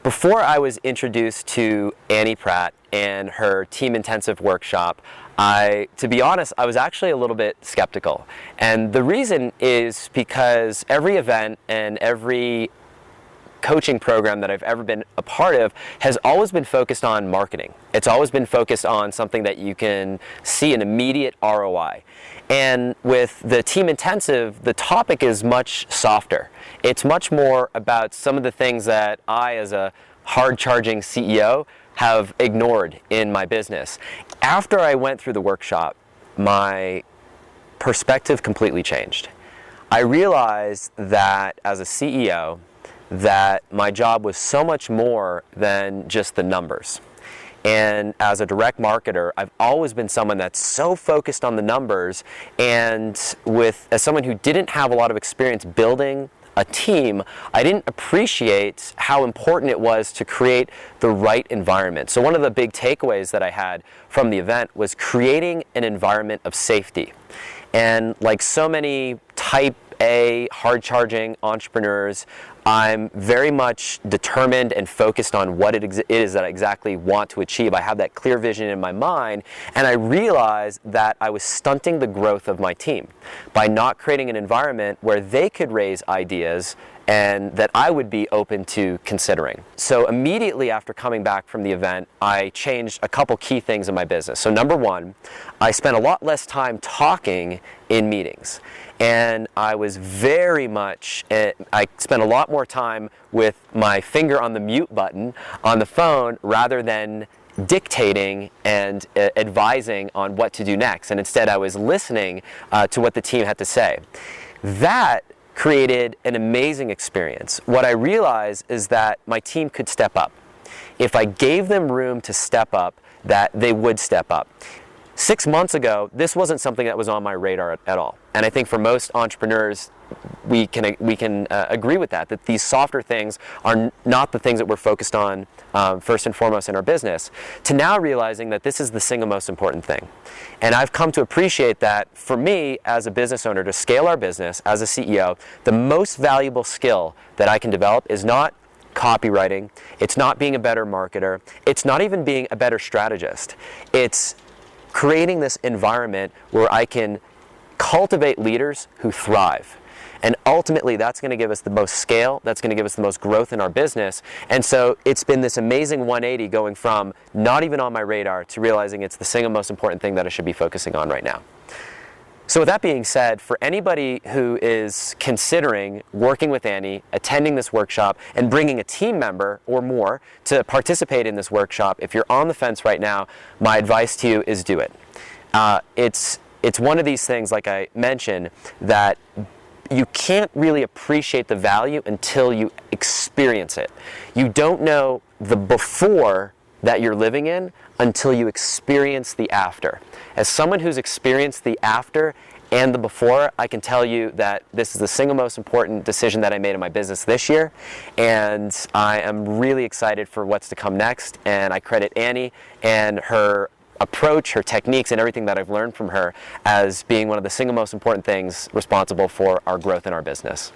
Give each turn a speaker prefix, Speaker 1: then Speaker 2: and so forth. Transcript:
Speaker 1: Before I was introduced to Annie Pratt and her team intensive workshop, to be honest, I was actually a little bit skeptical. And the reason is because every event and every coaching program that I've ever been a part of has always been focused on marketing. It's always been focused on something that you can see an immediate ROI. And with the team intensive, the topic is much softer. It's much more about some of the things that I, as a hard-charging CEO, have ignored in my business. After I went through the workshop, my perspective completely changed. I realized that as a CEO, that my job was so much more than just the numbers. And as a direct marketer, I've always been someone that's so focused on the numbers, and as someone who didn't have a lot of experience building a team, I didn't appreciate how important it was to create the right environment. So one of the big takeaways that I had from the event was creating an environment of safety. And like so many type A hard-charging entrepreneurs, I'm very much determined and focused on what it is that I exactly want to achieve. I have that clear vision in my mind, and I realized that I was stunting the growth of my team by not creating an environment where they could raise ideas and that I would be open to considering. So immediately after coming back from the event, I changed a couple key things in my business. So number one, I spent a lot less time talking in meetings. And I was I spent a lot more time with my finger on the mute button on the phone rather than dictating and advising on what to do next. And instead I was listening to what the team had to say. That created an amazing experience. What I realized is that my team could step up. If I gave them room to step up, that they would step up. 6 months ago, this wasn't something that was on my radar at all. And I think for most entrepreneurs, we can agree with that these softer things are not the things that we're focused on first and foremost in our business, to now realizing that this is the single most important thing. And I've come to appreciate that for me as a business owner, to scale our business as a CEO, the most valuable skill that I can develop is not copywriting, it's not being a better marketer, it's not even being a better strategist. It's creating this environment where I can cultivate leaders who thrive. And ultimately, that's going to give us the most scale, that's going to give us the most growth in our business. And so it's been this amazing 180 going from not even on my radar to realizing it's the single most important thing that I should be focusing on right now. So with that being said, for anybody who is considering working with Annie, attending this workshop, and bringing a team member or more to participate in this workshop, if you're on the fence right now, my advice to you is do it. It's one of these things, like I mentioned, that you can't really appreciate the value until you experience it. You don't know the before that you're living in until you experience the after. As someone who's experienced the after and the before, I can tell you that this is the single most important decision that I made in my business this year, and I am really excited for what's to come next. And I credit Annie and her approach, her techniques, and everything that I've learned from her as being one of the single most important things responsible for our growth in our business.